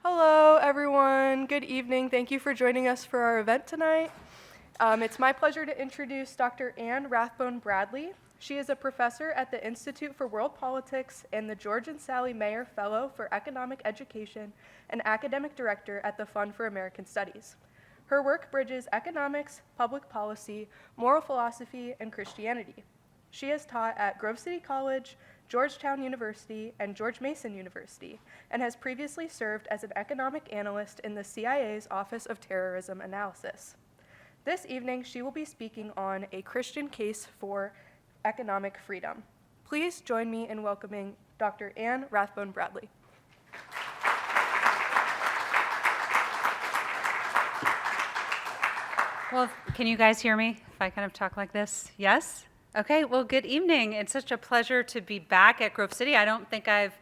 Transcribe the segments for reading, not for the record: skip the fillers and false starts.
Hello, everyone. Good evening. Thank you for joining us for our event tonight. It's my pleasure to introduce Dr. Anne Rathbone Bradley. She is a professor at the Institute for World Politics and the George and Sally Mayer Fellow for Economic Education and academic director at the Fund for American Studies. Her work bridges economics, public policy, moral philosophy, and Christianity. She has taught at Grove City College, Georgetown University, and George Mason University, and has previously served as an economic analyst in the CIA's Office of Terrorism Analysis. This evening, she will be speaking on a Christian case for economic freedom. Please join me in welcoming Dr. Anne Rathbone Bradley. Well, can you guys hear me if I kind of talk like this? Yes? Okay, well, good evening. It's such a pleasure to be back at Grove City. I don't think I've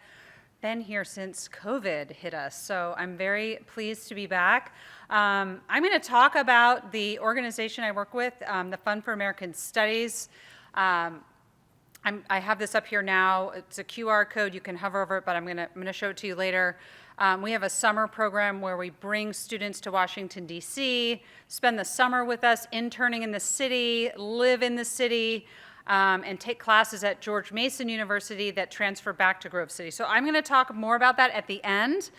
been here since COVID hit us, so I'm very pleased to be back. I'm going to talk about the organization I work with, the Fund for American Studies. I have this up here now. It's a QR code. You can hover over it, but I'm going to show it to you later. We have a summer program where we bring students to Washington, D.C., spend the summer with us, interning in the city, live in the city, and take classes at George Mason University that transfer back to Grove City. So I'm going to talk more about that at the end,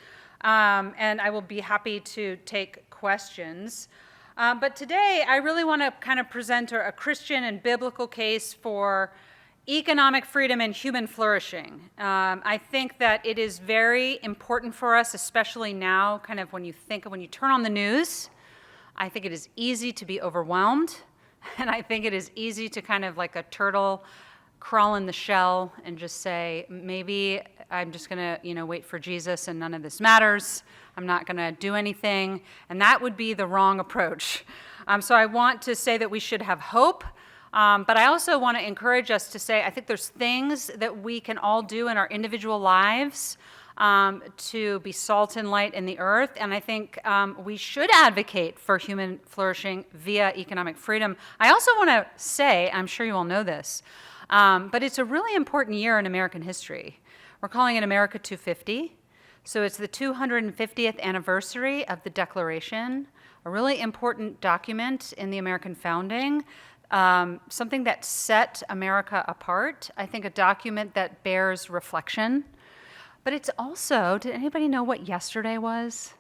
and I will be happy to take questions. But today, I really want to kind of present a Christian and biblical case for economic freedom and human flourishing. I think that it is very important for us, especially now, kind of when you turn on the news, I think it is easy to be overwhelmed, and I think it is easy to kind of like a turtle crawl in the shell and just say, maybe I'm just going to, wait for Jesus and none of this matters. I'm not going to do anything, and that would be the wrong approach. So I want to say that we should have hope. But I also want to encourage us to say, I think there's things that we can all do in our individual lives to be salt and light in the earth. And I think we should advocate for human flourishing via economic freedom. I also want to say, I'm sure you all know this, but it's a really important year in American history. We're calling it America 250. So it's the 250th anniversary of the Declaration, a really important document in the American founding. Something that set America apart, I think a document that bears reflection. But it's also, did anybody know what yesterday was?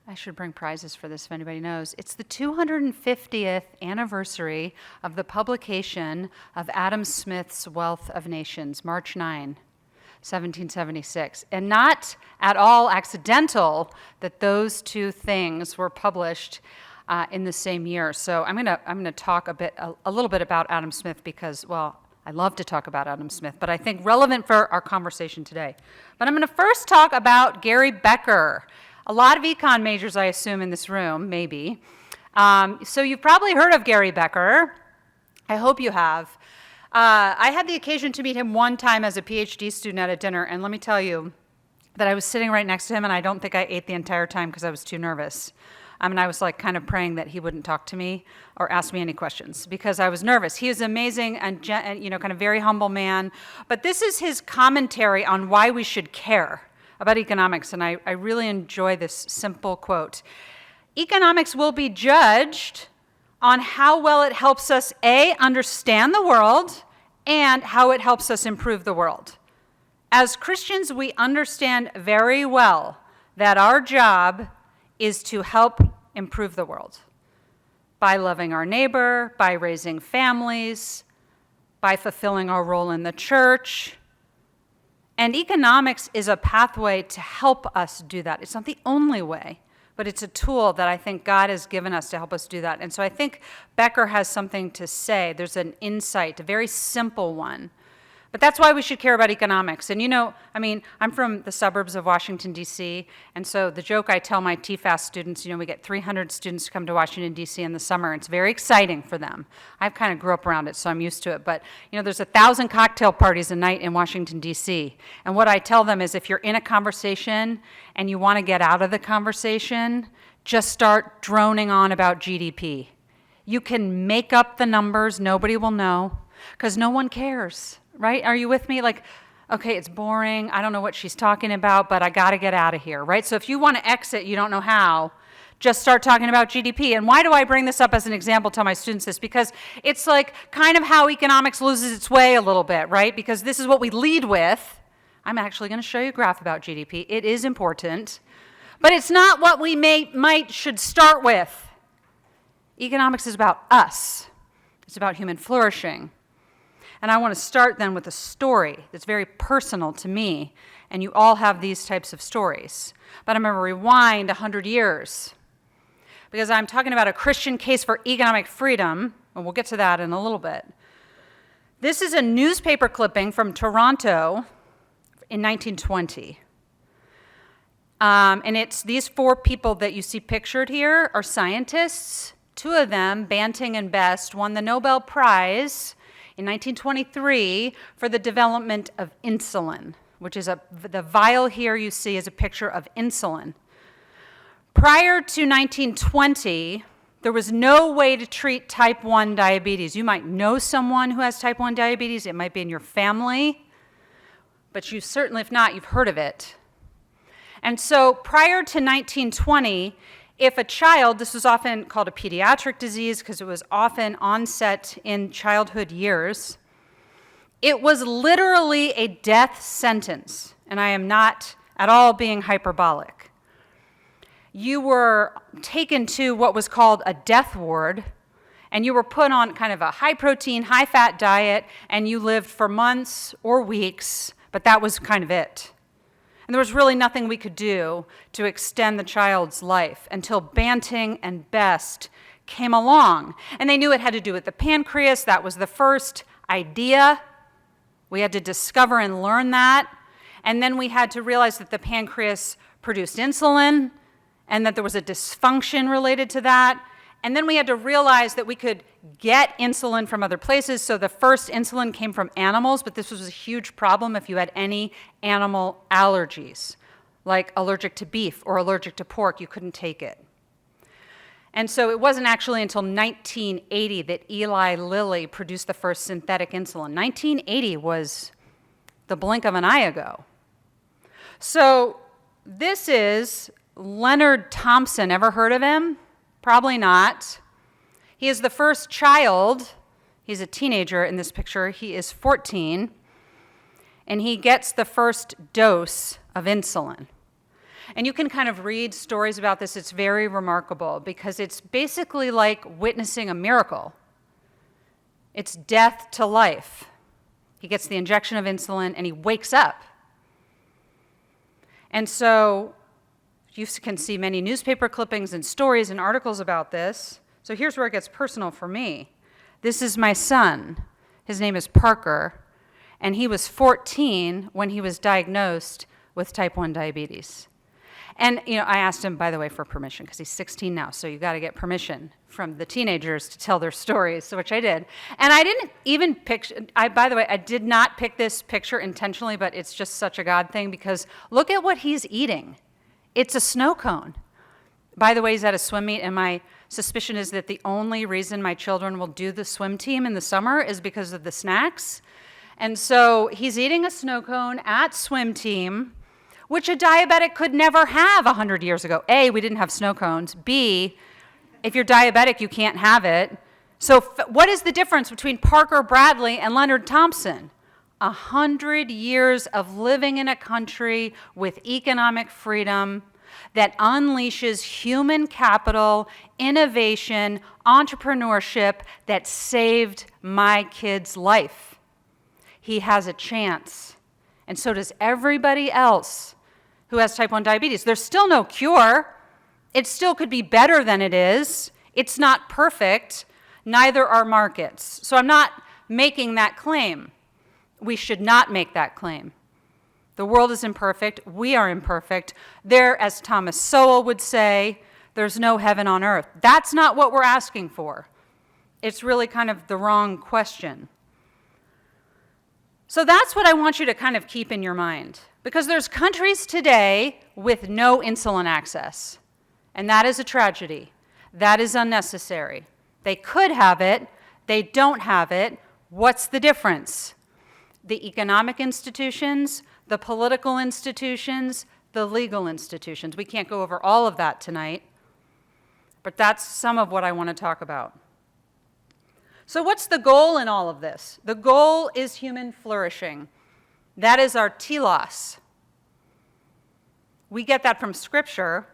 I should bring prizes for this if anybody knows. It's the 250th anniversary of the publication of Adam Smith's Wealth of Nations, March 9, 1776. And not at all accidental that those two things were published in the same year. So I'm gonna talk a little bit about Adam Smith because, well, I love to talk about Adam Smith, but I think relevant for our conversation today. But I'm gonna first talk about Gary Becker. A lot of econ majors, I assume, in this room, maybe. So you've probably heard of Gary Becker. I hope you have. I had the occasion to meet him one time as a PhD student at a dinner, and let me tell you that I was sitting right next to him, and I don't think I ate the entire time because I was too nervous. And I was like kind of praying that he wouldn't talk to me or ask me any questions because I was nervous. He was amazing and kind of very humble man. But this is his commentary on why we should care about economics. And I really enjoy this simple quote. Economics will be judged on how well it helps us, A, understand the world, and how it helps us improve the world. As Christians, we understand very well that our job is to help improve the world by loving our neighbor, by raising families, by fulfilling our role in the church. And economics is a pathway to help us do that. It's not the only way, but it's a tool that I think God has given us to help us do that. And so I think Becker has something to say. There's an insight, a very simple one. But that's why we should care about economics. And I'm from the suburbs of Washington, D.C., and so the joke I tell my TFAS students, we get 300 students to come to Washington, D.C. in the summer. It's very exciting for them. I've kind of grew up around it, so I'm used to it. But, there's 1,000 cocktail parties a night in Washington, D.C. And what I tell them is if you're in a conversation and you want to get out of the conversation, just start droning on about GDP. You can make up the numbers. Nobody will know because no one cares. Right? Are you with me? okay, it's boring, I don't know what she's talking about, but I got to get out of here, right? So if you want to exit, you don't know how, just start talking about GDP. And why do I bring this up as an example, tell my students this? Because it's like kind of how economics loses its way a little bit, right? Because this is what we lead with. I'm actually going to show you a graph about GDP. It is important, but it's not what we should start with. Economics is about us. It's about human flourishing. And I want to start then with a story that's very personal to me, and you all have these types of stories. But I'm going to rewind 100 years, because I'm talking about a Christian case for economic freedom, and we'll get to that in a little bit. This is a newspaper clipping from Toronto in 1920. And it's these 4 people that you see pictured here are scientists. 2 of them, Banting and Best, won the Nobel Prize in 1923 for the development of insulin, which is the vial here you see is a picture of insulin. Prior to 1920, there was no way to treat type 1 diabetes. You might know someone who has type 1 diabetes. It might be in your family, but you certainly, if not, you've heard of it. And so prior to 1920, if a child, this was often called a pediatric disease because it was often onset in childhood years, it was literally a death sentence, and I am not at all being hyperbolic. You were taken to what was called a death ward, and you were put on kind of a high-protein, high-fat diet, and you lived for months or weeks, but that was kind of it. And there was really nothing we could do to extend the child's life until Banting and Best came along. And they knew it had to do with the pancreas. That was the first idea. We had to discover and learn that. And then we had to realize that the pancreas produced insulin and that there was a dysfunction related to that. And then we had to realize that we could get insulin from other places. So the first insulin came from animals, but this was a huge problem if you had any animal allergies, like allergic to beef or allergic to pork, you couldn't take it. And so it wasn't actually until 1980 that Eli Lilly produced the first synthetic insulin. 1980 was the blink of an eye ago. So this is Leonard Thompson. Ever heard of him? Probably not. He is the first child. He's a teenager in this picture. He is 14, and he gets the first dose of insulin. And you can kind of read stories about this. It's very remarkable because it's basically like witnessing a miracle. It's death to life. He gets the injection of insulin, and he wakes up. And so you can see many newspaper clippings and stories and articles about this. So here's where it gets personal for me. This is my son. His name is Parker, and he was 14 when he was diagnosed with type 1 diabetes. And I asked him, by the way, for permission, because he's 16 now, so you got to get permission from the teenagers to tell their stories, which I did. And I didn't even by the way, I did not pick this picture intentionally, but it's just such a God thing, because look at what he's eating. It's a snow cone. By the way, he's at a swim meet, and my suspicion is that the only reason my children will do the swim team in the summer is because of the snacks. And so he's eating a snow cone at swim team, which a diabetic could never have 100 years ago. A, we didn't have snow cones. B, if you're diabetic, you can't have it. So what is the difference between Parker Bradley and Leonard Thompson? 100 years of living in a country with economic freedom that unleashes human capital, innovation, entrepreneurship that saved my kid's life. He has a chance, and so does everybody else who has type 1 diabetes. There's still no cure. It still could be better than it is. It's not perfect. Neither are markets. So I'm not making that claim. We should not make that claim. The world is imperfect. We are imperfect. There, as Thomas Sowell would say, there's no heaven on earth. That's not what we're asking for. It's really kind of the wrong question. So that's what I want you to kind of keep in your mind, because there's countries today with no insulin access, and that is a tragedy. That is unnecessary. They could have it. They don't have it. What's the difference? the economic institutions, the political institutions, the legal institutions. We can't go over all of that tonight, but that's some of what I want to talk about. So what's the goal in all of this? The goal is human flourishing. That is our telos. We get that from Scripture.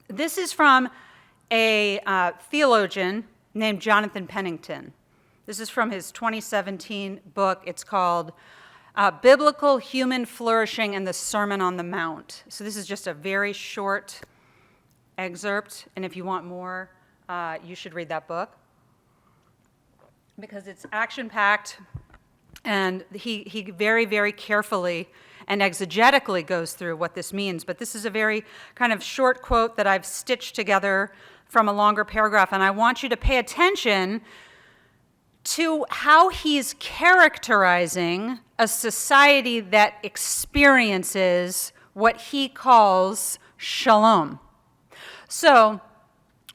This is from a theologian named Jonathan Pennington. This is from his 2017 book. It's called Biblical Human Flourishing and the Sermon on the Mount. So this is just a very short excerpt, and if you want more, you should read that book because it's action-packed, and he very, very carefully and exegetically goes through what this means. But this is a very kind of short quote that I've stitched together from a longer paragraph, and I want you to pay attention to how he's characterizing a society that experiences what he calls shalom. So,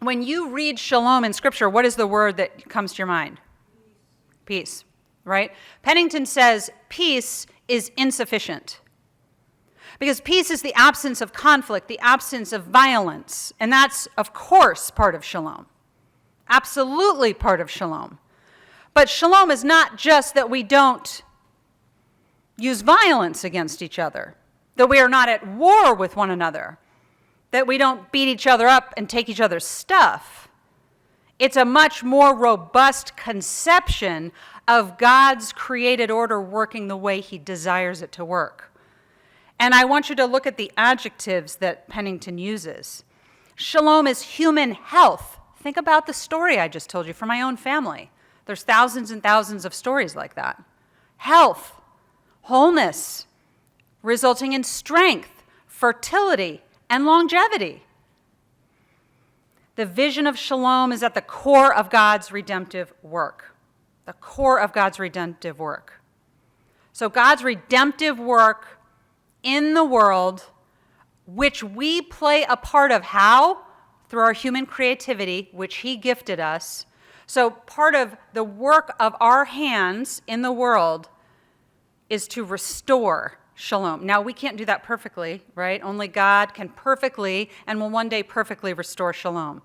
when you read shalom in Scripture, what is the word that comes to your mind? Peace, right? Pennington says peace is insufficient. Because peace is the absence of conflict, the absence of violence, and that's, of course, part of shalom. Absolutely part of shalom. But shalom is not just that we don't use violence against each other, that we are not at war with one another, that we don't beat each other up and take each other's stuff. It's a much more robust conception of God's created order working the way he desires it to work. And I want you to look at the adjectives that Pennington uses. Shalom is human health. Think about the story I just told you from my own family. There's thousands and thousands of stories like that. Health, wholeness, resulting in strength, fertility, and longevity. The vision of shalom is at the core of God's redemptive work. The core of God's redemptive work. So God's redemptive work in the world, which we play a part of how? Through our human creativity, which he gifted us. So part of the work of our hands in the world is to restore shalom. Now, we can't do that perfectly, right? Only God can perfectly and will one day perfectly restore shalom.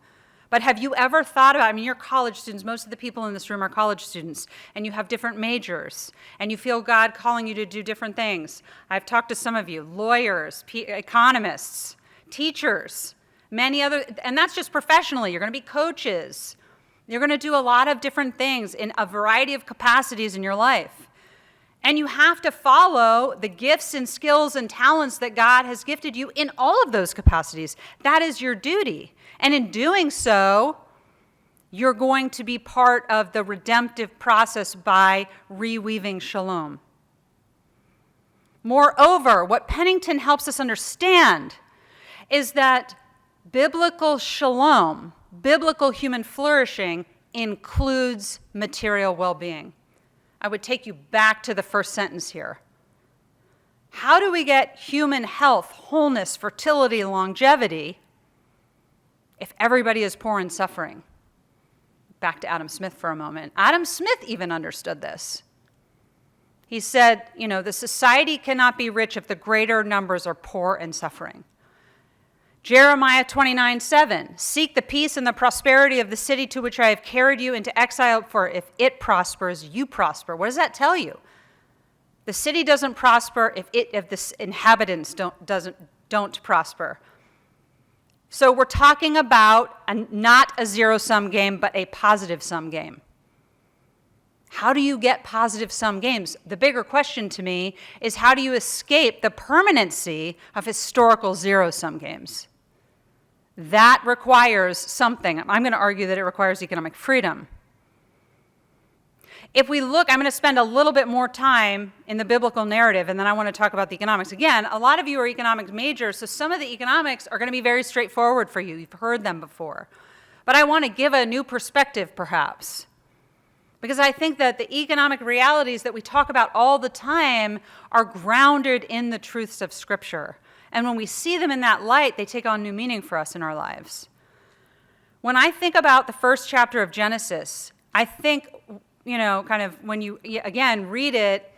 But have you ever thought about, you're college students, most of the people in this room are college students, and you have different majors, and you feel God calling you to do different things. I've talked to some of you, lawyers, economists, teachers, many other, and that's just professionally. You're going to be coaches. You're going to do a lot of different things in a variety of capacities in your life. And you have to follow the gifts and skills and talents that God has gifted you in all of those capacities. That is your duty. And in doing so, you're going to be part of the redemptive process by reweaving shalom. Moreover, what Pennington helps us understand is that biblical shalom, biblical human flourishing, includes material well-being. I would take you back to the first sentence here. How do we get human health, wholeness, fertility, longevity if everybody is poor and suffering? Back to Adam Smith for a moment. Adam Smith even understood this. He said, the society cannot be rich if the greater numbers are poor and suffering. Jeremiah 29:7, seek the peace and the prosperity of the city to which I have carried you into exile, for if it prospers, you prosper. What does that tell you? The city doesn't prosper if the inhabitants don't prosper. So we're talking about not a zero-sum game, but a positive-sum game. How do you get positive-sum games? The bigger question to me is how do you escape the permanency of historical zero-sum games? That requires something. I'm going to argue that it requires economic freedom. If we look, I'm going to spend a little bit more time in the biblical narrative, and then I want to talk about the economics. Again, a lot of you are economics majors, so some of the economics are going to be very straightforward for you. You've heard them before. But I want to give a new perspective, perhaps, because I think that the economic realities that we talk about all the time are grounded in the truths of Scripture. And when we see them in that light, they take on new meaning for us in our lives. When I think about the first chapter of Genesis, I think, kind of when you, again, read it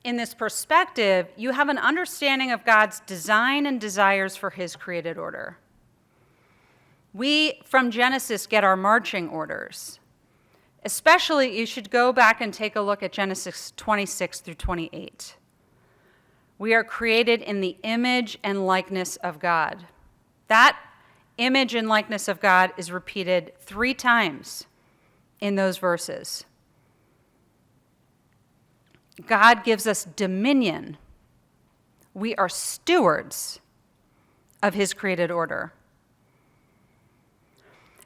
in this perspective, you have an understanding of God's design and desires for his created order. We, from Genesis, get our marching orders. Especially, you should go back and take a look at Genesis 26 through 28. We are created in the image and likeness of God. That image and likeness of God is repeated 3 times in those verses. God gives us dominion. We are stewards of his created order.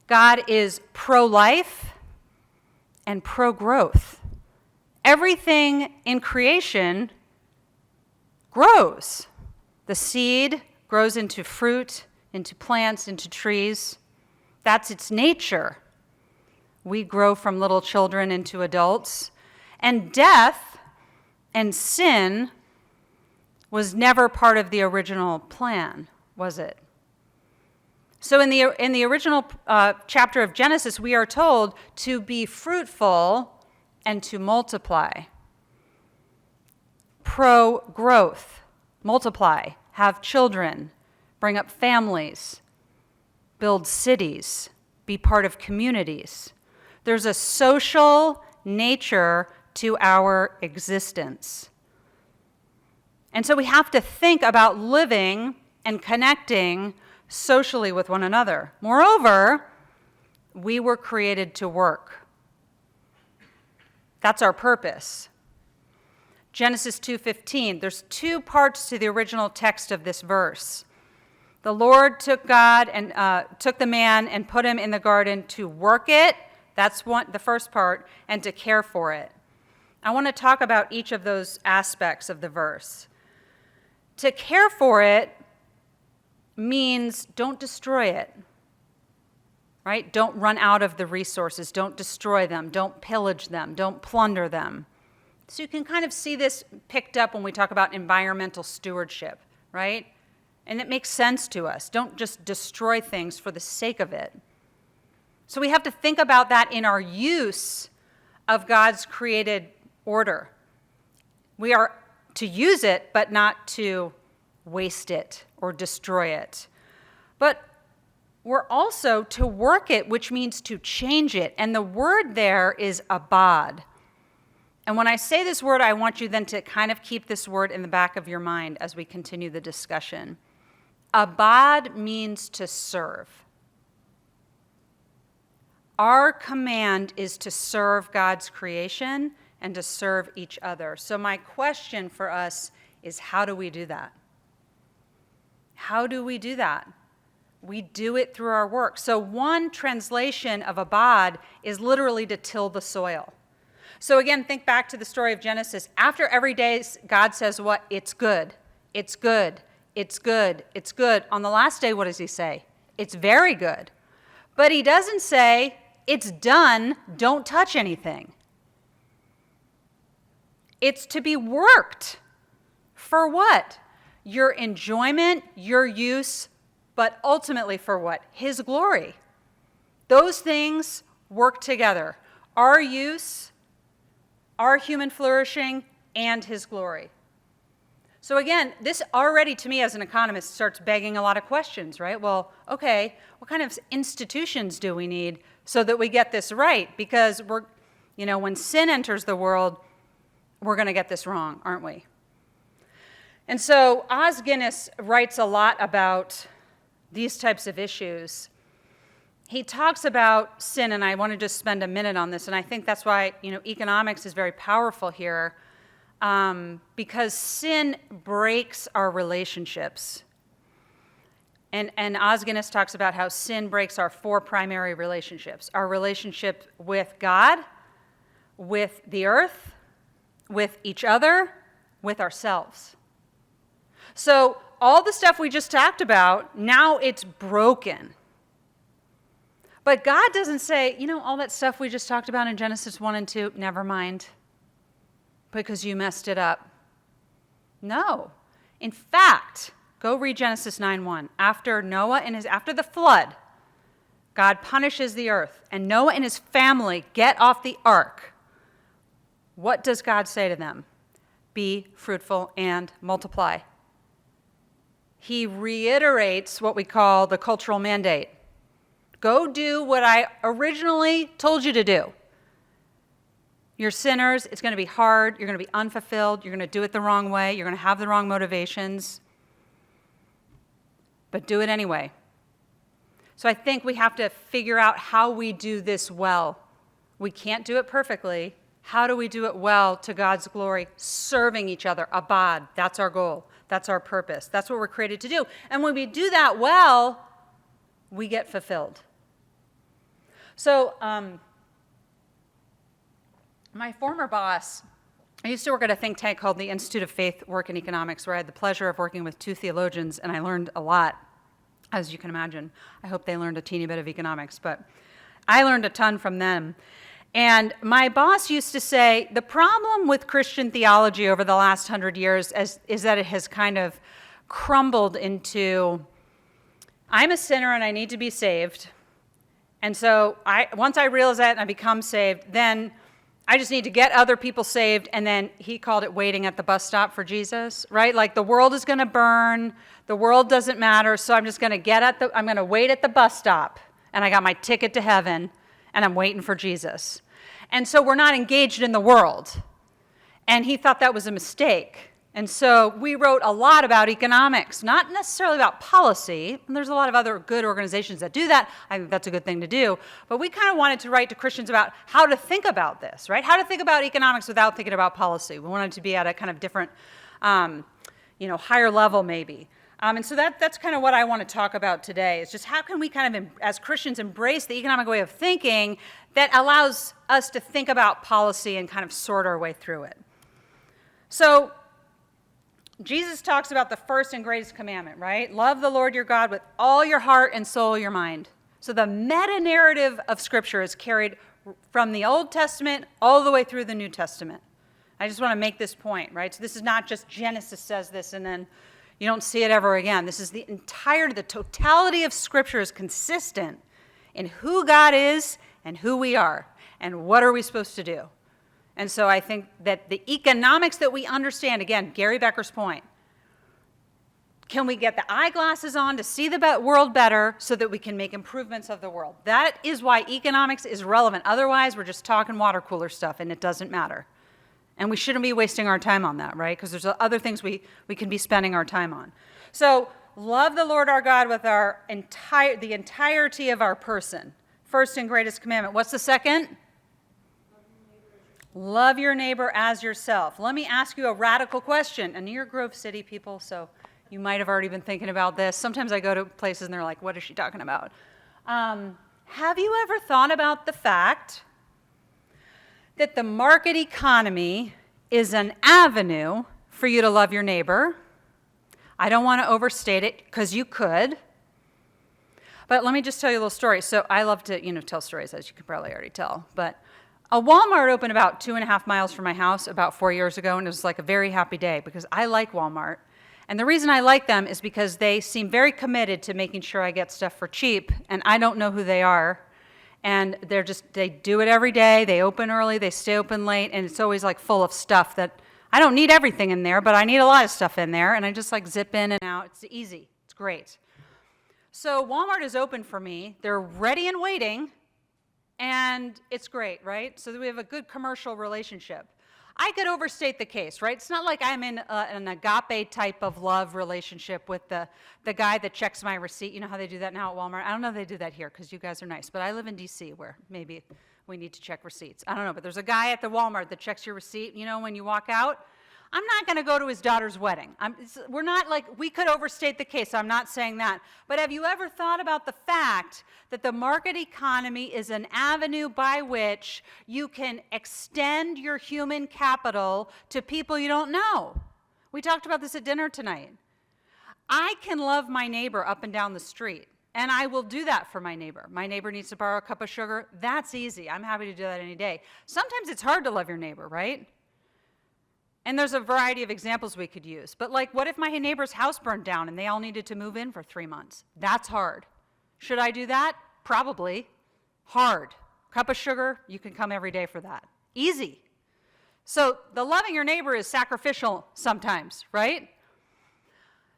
God is pro-life and pro-growth. Everything in creation grows. The seed grows into fruit, into plants, into trees. That's its nature. We grow from little children into adults. And death and sin was never part of the original plan, was it? So in the original chapter of Genesis, we are told to be fruitful and to multiply. Pro-growth, multiply, have children, bring up families, build cities, be part of communities. There's a social nature to our existence. And so we have to think about living and connecting socially with one another. Moreover, we were created to work. That's our purpose. Genesis 2:15, there's 2 parts to the original text of this verse. The Lord took the man and put him in the garden to work it. That's the first part, and to care for it. I want to talk about each of those aspects of the verse. To care for it means don't destroy it, right? Don't run out of the resources. Don't destroy them. Don't pillage them. Don't plunder them. So you can kind of see this picked up when we talk about environmental stewardship, right? And it makes sense to us. Don't just destroy things for the sake of it. So we have to think about that in our use of God's created order. We are to use it, but not to waste it or destroy it. But we're also to work it, which means to change it. And the word there is abad. And when I say this word, I want you then to kind of keep this word in the back of your mind as we continue the discussion. Abad means to serve. Our command is to serve God's creation and to serve each other. So my question for us is, how do we do that? How do we do that? We do it through our work. So one translation of abad is literally to till the soil. So again, think back to the story of Genesis. After every day, God says what? It's good. It's good. It's good. It's good. On the last day, what does he say? It's very good. But he doesn't say, it's done, don't touch anything. It's to be worked. For what? Your enjoyment, your use, but ultimately for what? His glory. Those things work together. Our use, our human flourishing, and his glory. So again, this already to me as an economist starts begging a lot of questions, right? Well, okay, what kind of institutions do we need so that we get this right? Because when sin enters the world, we're going to get this wrong, aren't we? And so Os Guinness writes a lot about these types of issues. He talks about sin, and I want to just spend a minute on this, and I think that's why economics is very powerful here, because sin breaks our relationships. And Os Guinness talks about how sin breaks our 4 primary relationships: our relationship with God, with the earth, with each other, with ourselves. So all the stuff we just talked about, now it's broken. But God doesn't say, all that stuff we just talked about in Genesis 1 and 2, never mind, because you messed it up. No. In fact, go read Genesis 9:1. After the flood, God punishes the earth, and Noah and his family get off the ark. What does God say to them? be fruitful and multiply. He reiterates what we call the cultural mandate. Go do what I originally told you to do. You're sinners. It's going to be hard. You're going to be unfulfilled. You're going to do it the wrong way. You're going to have the wrong motivations. But do it anyway. So I think we have to figure out how we do this well. We can't do it perfectly. How do we do it well to God's glory? Serving each other. Abad. That's our goal. That's our purpose. That's what we're created to do. And when we do that well, we get fulfilled. So, my former boss, I used to work at a think tank called the Institute of Faith, Work, and Economics, where I had the pleasure of working with two theologians, and I learned a lot, as you can imagine. I hope they learned a teeny bit of economics, but I learned a ton from them. And my boss used to say, the problem with Christian theology over the last 100 years is that it has kind of crumbled into, I'm a sinner and I need to be saved. And so once I realize that and I become saved, then I just need to get other people saved. And then he called it waiting at the bus stop for Jesus, right? Like the world is going to burn. The world doesn't matter. So I'm just going to I'm going to wait at the bus stop. And I got my ticket to heaven and I'm waiting for Jesus. And so we're not engaged in the world. And he thought that was a mistake. And so we wrote a lot about economics, not necessarily about policy. And there's a lot of other good organizations that do that. I think that's a good thing to do. But we kind of wanted to write to Christians about how to think about this, right? How to think about economics without thinking about policy. We wanted to be at a kind of different, higher level maybe. And so that's kind of what I want to talk about today, is just how can we kind of, as Christians, embrace the economic way of thinking that allows us to think about policy and kind of sort our way through it. So Jesus talks about the first and greatest commandment, right? Love the Lord your God with all your heart and soul, your mind. So the meta-narrative of Scripture is carried from the Old Testament all the way through the New Testament. I just want to make this point, right? So this is not just Genesis says this and then you don't see it ever again. This is the totality of Scripture is consistent in who God is and who we are and what are we supposed to do. And so I think that the economics that we understand, again, Gary Becker's point, can we get the eyeglasses on to see the world better so that we can make improvements of the world? That is why economics is relevant. Otherwise, we're just talking water cooler stuff and it doesn't matter. And we shouldn't be wasting our time on that, right? Because there's other things we can be spending our time on. So love the Lord our God with the entirety of our person. First and greatest commandment. What's the second? Love your neighbor as yourself. Let me ask you a radical question. And you're Grove City people, so you might have already been thinking about this. Sometimes I go to places and they're like, what is she talking about? Have you ever thought about the fact that the market economy is an avenue for you to love your neighbor? I don't want to overstate it because you could. But let me just tell you a little story. So I love to, tell stories, as you can probably already tell. But a Walmart opened about 2.5 miles from my house about 4 years ago, and it was like a very happy day because I like Walmart. And the reason I like them is because they seem very committed to making sure I get stuff for cheap, and I don't know who they are. And they do it every day. They open early, they stay open late, and it's always like full of stuff that I don't need everything in there, but I need a lot of stuff in there, and I just like zip in and out. It's easy. It's great. So Walmart is open for me. They're ready and waiting, and it's great, right? So we have a good commercial relationship. I could overstate the case, right? It's not like I'm in an agape type of love relationship with the guy that checks my receipt. You know how they do that now at Walmart? I don't know if they do that here because you guys are nice, but I live in D.C. where maybe we need to check receipts. I don't know, but there's a guy at the Walmart that checks your receipt, when you walk out. I'm not going to go to his daughter's wedding. We're not like, we could overstate the case. I'm not saying that. But have you ever thought about the fact that the market economy is an avenue by which you can extend your human capital to people you don't know? We talked about this at dinner tonight. I can love my neighbor up and down the street, and I will do that for my neighbor. My neighbor needs to borrow a cup of sugar. That's easy. I'm happy to do that any day. Sometimes it's hard to love your neighbor, right? And there's a variety of examples we could use. But what if my neighbor's house burned down and they all needed to move in for 3 months? That's hard. Should I do that? Probably. Hard. Cup of sugar, you can come every day for that. Easy. So the loving your neighbor is sacrificial sometimes, right?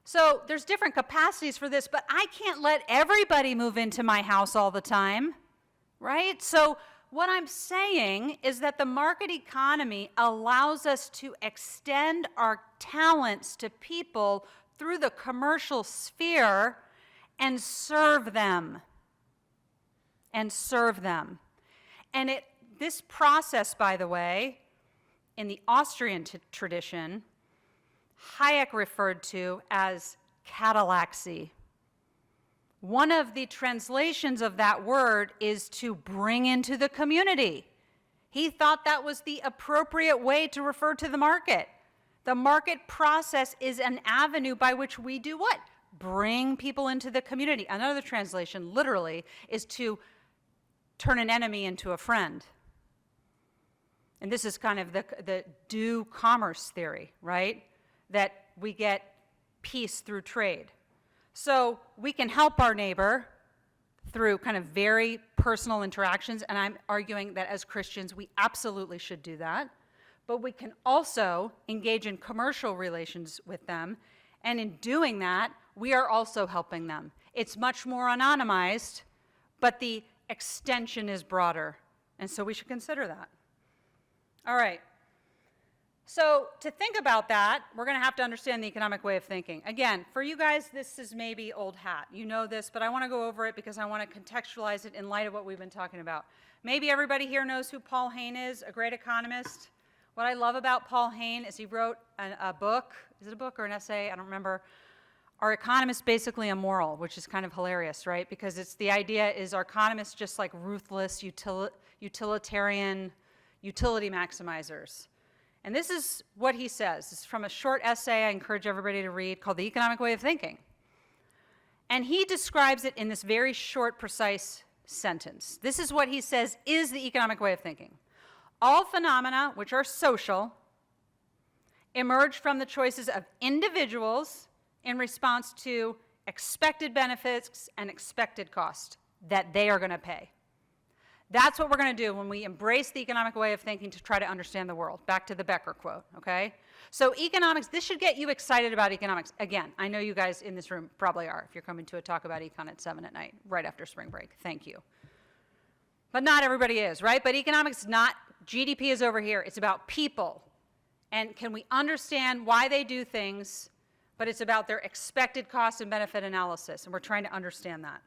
So there's different capacities for this, but I can't let everybody move into my house all the time, right? So what I'm saying is that the market economy allows us to extend our talents to people through the commercial sphere and serve them. And serve them. And this process, by the way, in the Austrian tradition, Hayek referred to as catallaxy. One of the translations of that word is to bring into the community. He thought that was the appropriate way to refer to the market. The market process is an avenue by which we do what? Bring people into the community. Another translation, literally, is to turn an enemy into a friend. And this is kind of the due commerce theory, right? That we get peace through trade. So we can help our neighbor through kind of very personal interactions, and I'm arguing that as Christians, we absolutely should do that. But we can also engage in commercial relations with them, and in doing that, we are also helping them. It's much more anonymized, but the extension is broader, and so we should consider that. All right. So to think about that, we're going to have to understand the economic way of thinking. Again, for you guys, this is maybe old hat. You know this, but I want to go over it because I want to contextualize it in light of what we've been talking about. Maybe everybody here knows who Paul Hayne is, a great economist. What I love about Paul Hayne is he wrote a book. Is it a book or an essay? I don't remember. Are economists basically immoral? Which is kind of hilarious, right? Because it's the idea is are economists just like ruthless, utilitarian, utility maximizers? And this is what he says. It's from a short essay I encourage everybody to read called The Economic Way of Thinking. And he describes it in this very short, precise sentence. This is what he says is the economic way of thinking. All phenomena which are social emerge from the choices of individuals in response to expected benefits and expected cost that they are going to pay. That's what we're going to do when we embrace the economic way of thinking to try to understand the world. Back to the Becker quote, okay? So economics, this should get you excited about economics. Again, I know you guys in this room probably are if you're coming to a talk about econ at 7 at night, right after spring break. Thank you. But not everybody is, right? But economics is not, GDP is over here. It's about people. And can we understand why they do things, but it's about their expected cost and benefit analysis, and we're trying to understand that.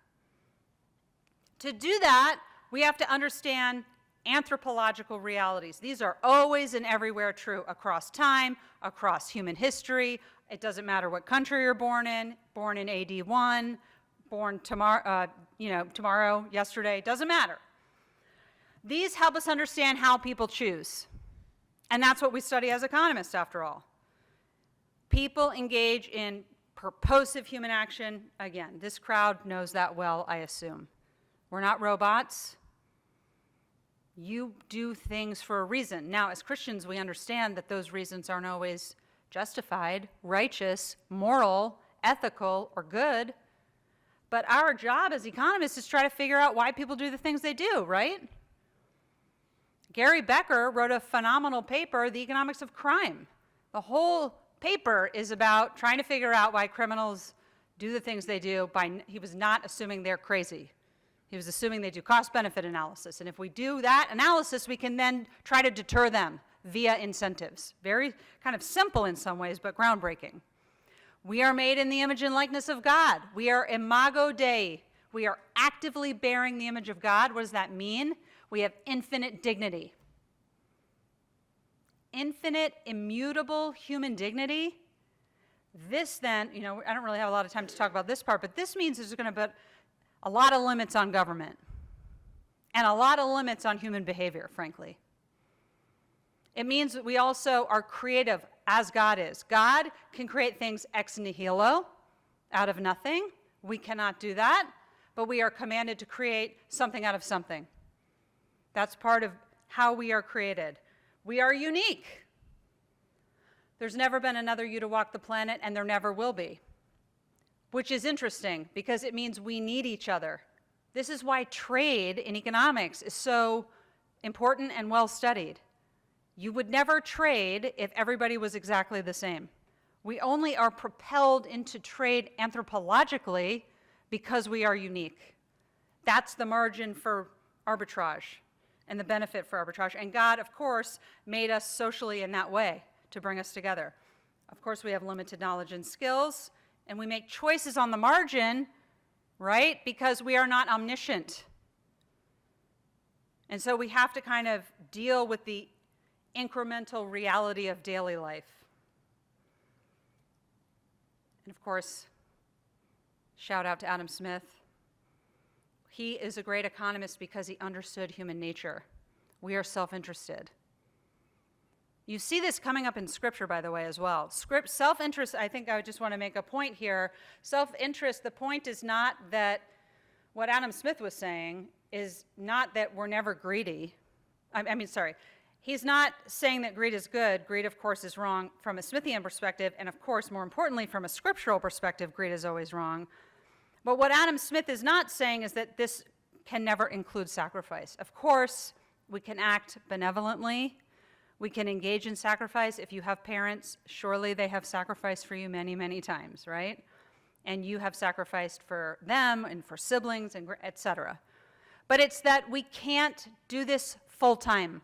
To do that, we have to understand anthropological realities. These are always and everywhere true across time, across human history. It doesn't matter what country you're born in AD 1, born tomorrow, yesterday, doesn't matter. These help us understand how people choose. And that's what we study as economists, after all. People engage in purposive human action. Again, this crowd knows that well, I assume. We're not robots. You do things for a reason. Now, as Christians, we understand that those reasons aren't always justified, righteous, moral, ethical, or good. But our job as economists is to try to figure out why people do the things they do, right? Gary Becker wrote a phenomenal paper, The Economics of Crime. The whole paper is about trying to figure out why criminals do the things they do. He was not assuming they're crazy. He was assuming they do cost-benefit analysis. And if we do that analysis, we can then try to deter them via incentives. Very kind of simple in some ways, but groundbreaking. We are made in the image and likeness of God. We are imago Dei. We are actively bearing the image of God. What does that mean? We have infinite dignity. Infinite, immutable human dignity. This then, I don't really have a lot of time to talk about this part, but this means there's going to be a lot of limits on government and a lot of limits on human behavior, frankly. It means that we also are creative as God is. God can create things ex nihilo, out of nothing. We cannot do that, but we are commanded to create something out of something. That's part of how we are created. We are unique. There's never been another you to walk the planet, and there never will be. Which is interesting because it means we need each other. This is why trade in economics is so important and well studied. You would never trade if everybody was exactly the same. We only are propelled into trade anthropologically because we are unique. That's the margin for arbitrage and the benefit for arbitrage. And God, of course, made us socially in that way to bring us together. Of course, we have limited knowledge and skills, and we make choices on the margin, right? Because we are not omniscient. And so we have to kind of deal with the incremental reality of daily life. And of course, shout out to Adam Smith. He is a great economist because he understood human nature. We are self-interested. You see this coming up in Scripture, by the way, as well. Self-interest, I think I just want to make a point here. Self-interest, the point is not that what Adam Smith was saying is not that we're never greedy. He's not saying that greed is good. Greed, of course, is wrong from a Smithian perspective, and of course, more importantly, from a scriptural perspective, greed is always wrong. But what Adam Smith is not saying is that this can never include sacrifice. Of course, we can act benevolently. We can engage in sacrifice. If you have parents, surely they have sacrificed for you many, many times, right? And you have sacrificed for them and for siblings, and et cetera. But it's that we can't do this full time.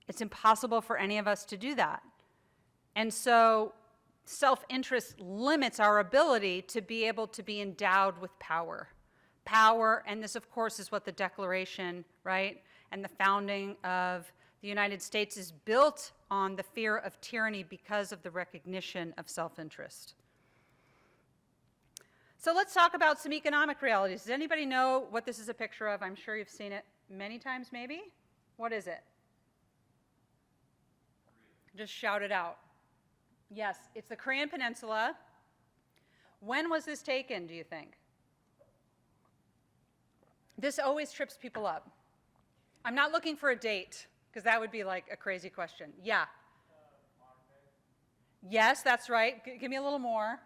It's impossible for any of us to do that. And so self-interest limits our ability to be able to be endowed with power. Power, and this, of course, is what the Declaration, right, and the founding of the United States is built on the fear of tyranny because of the recognition of self-interest. So let's talk about some economic realities. Does anybody know what this is a picture of? I'm sure you've seen it many times, maybe. What is it? Just shout it out. Yes, it's the Korean Peninsula. When was this taken, do you think? This always trips people up. I'm not looking for a date, because that would be like a crazy question. Yeah. Yes, that's right. Give me a little more.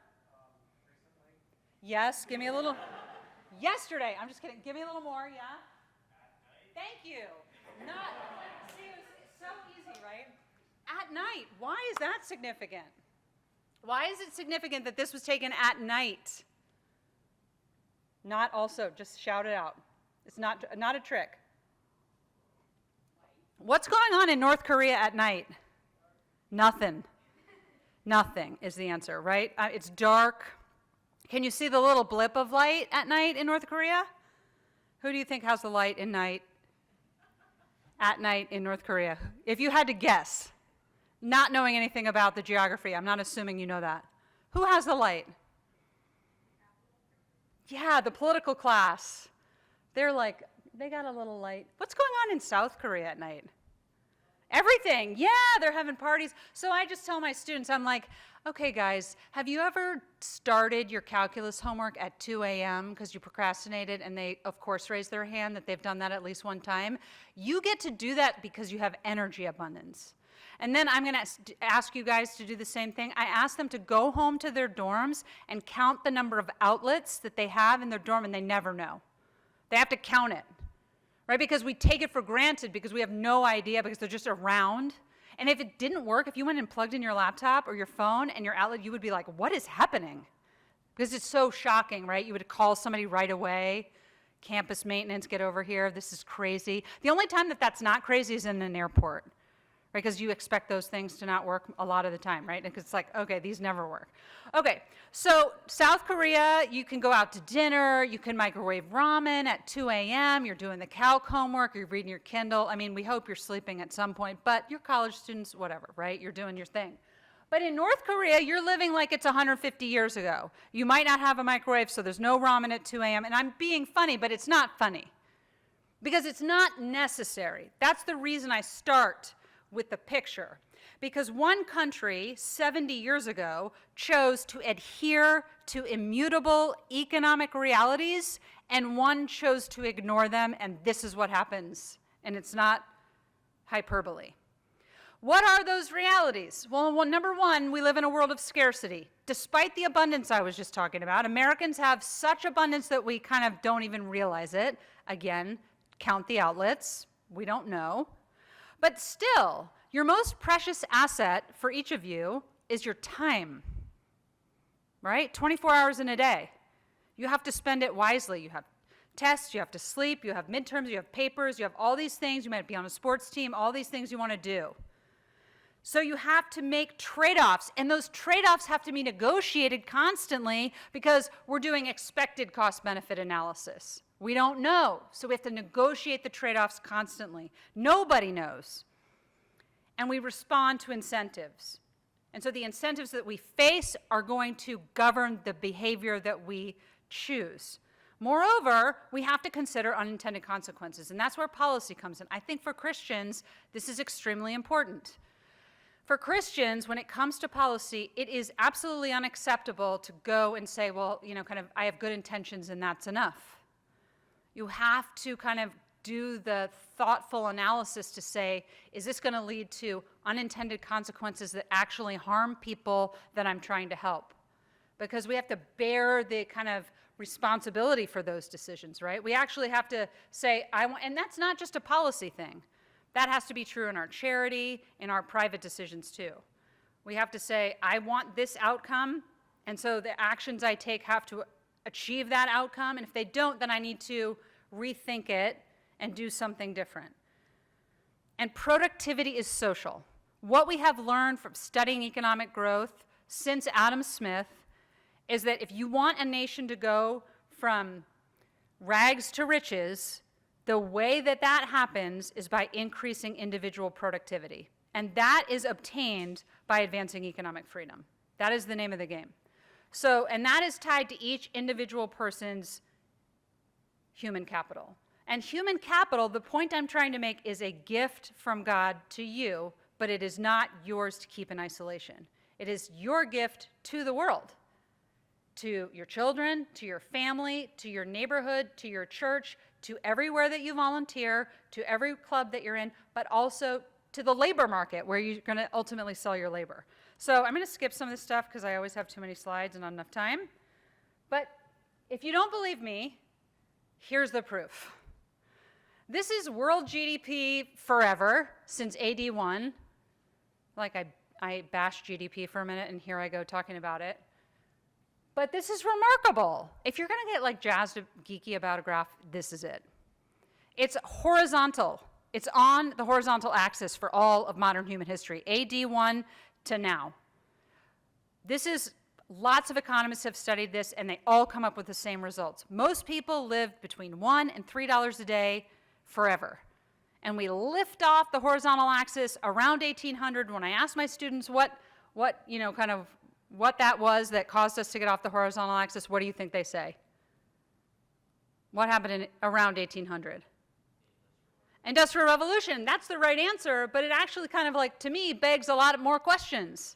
Recently. Yes, give me a little. Yesterday. I'm just kidding. Give me a little more. Yeah. Thank you. Not. See, it's so easy, right? At night. Why is that significant? Why is it significant that this was taken at night? Not also. Just shout it out. It's not a trick. What's going on in North Korea at night? Nothing. Nothing is the answer, right? It's dark. Can you see the little blip of light at night in North Korea? Who do you think has the light at night in North Korea? If you had to guess, not knowing anything about the geography, I'm not assuming you know that. Who has the light? Yeah, the political class. They got a little light. What's going on in South Korea at night? Everything. Yeah, they're having parties. So I just tell my students, I'm like, okay, guys, have you ever started your calculus homework at 2 a.m. because you procrastinated? And they, of course, raise their hand that they've done that at least one time. You get to do that because you have energy abundance. And then I'm going to ask you guys to do the same thing. I ask them to go home to their dorms and count the number of outlets that they have in their dorm, and they never know. They have to count it. Right? Because we take it for granted because we have no idea because they're just around. And if it didn't work, if you went and plugged in your laptop or your phone and your outlet, you would be like, what is happening? Because it's so shocking, right? You would call somebody right away. Campus maintenance, get over here. This is crazy. The only time that that's not crazy is in an airport, right? Because you expect those things to not work a lot of the time, right? Because it's like, okay, these never work. Okay, so South Korea, you can go out to dinner, you can microwave ramen at 2 a.m., you're doing the calc homework, you're reading your Kindle. I mean, we hope you're sleeping at some point, but you're college students, whatever, right? You're doing your thing. But in North Korea, you're living like it's 150 years ago. You might not have a microwave, so there's no ramen at 2 a.m., and I'm being funny, but it's not funny. Because it's not necessary. That's the reason I start with the picture. Because one country 70 years ago chose to adhere to immutable economic realities, and one chose to ignore them, and this is what happens. And it's not hyperbole. What are those realities? Well, number one, we live in a world of scarcity. Despite the abundance I was just talking about, Americans have such abundance that we kind of don't even realize it. Again, count the outlets. We don't know. But still, Your most precious asset for each of you is your time, right? 24 hours in a day. You have to spend it wisely. You have tests, you have to sleep, you have midterms, you have papers, you have all these things. You might be on a sports team, all these things you want to do. So you have to make trade-offs, and those trade-offs have to be negotiated constantly because we're doing expected cost-benefit analysis. We don't know, so we have to negotiate the trade-offs constantly. Nobody knows. And we respond to incentives. And so the incentives that we face are going to govern the behavior that we choose. Moreover, we have to consider unintended consequences, and that's where policy comes in. I think for Christians, this is extremely important. For Christians, when it comes to policy, it is absolutely unacceptable to go and say, well, I have good intentions and that's enough. You have to kind of do the thoughtful analysis to say, is this going to lead to unintended consequences that actually harm people that I'm trying to help? Because we have to bear the kind of responsibility for those decisions, right? We actually have to say, and that's not just a policy thing. That has to be true in our charity, in our private decisions too. We have to say, I want this outcome, and so the actions I take have to achieve that outcome, and if they don't, then I need to rethink it and do something different. And productivity is social. What we have learned from studying economic growth since Adam Smith is that if you want a nation to go from rags to riches, the way that that happens is by increasing individual productivity. And that is obtained by advancing economic freedom. That is the name of the game. And that is tied to each individual person's human capital. And human capital, the point I'm trying to make, is a gift from God to you, but it is not yours to keep in isolation. It is your gift to the world, to your children, to your family, to your neighborhood, to your church, to everywhere that you volunteer, to every club that you're in, but also to the labor market where you're going to ultimately sell your labor. So I'm going to skip some of this stuff because I always have too many slides and not enough time. But if you don't believe me, here's the proof. This is world GDP forever since AD 1. Like I bashed GDP for a minute and here I go talking about it. But this is remarkable. If you're going to get like jazzed geeky about a graph, this is it. It's horizontal. It's on the horizontal axis for all of modern human history, AD 1 to now. Lots of economists have studied this and they all come up with the same results. Most people live between $1 and $3 a day forever. And we lift off the horizontal axis around 1800. When I ask my students what that was that caused us to get off the horizontal axis, what do you think they say? What happened around 1800? Industrial Revolution. That's the right answer, but it actually kind of like, to me, begs a lot more questions.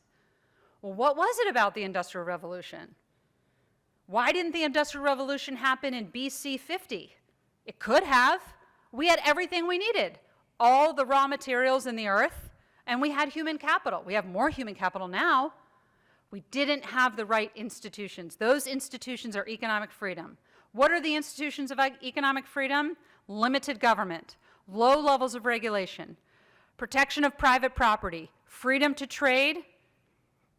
Well, what was it about the Industrial Revolution? Why didn't the Industrial Revolution happen in BC 50? It could have. We had everything we needed, all the raw materials in the earth, and we had human capital. We have more human capital now. We didn't have the right institutions. Those institutions are economic freedom. What are the institutions of economic freedom? Limited government, low levels of regulation, protection of private property, freedom to trade,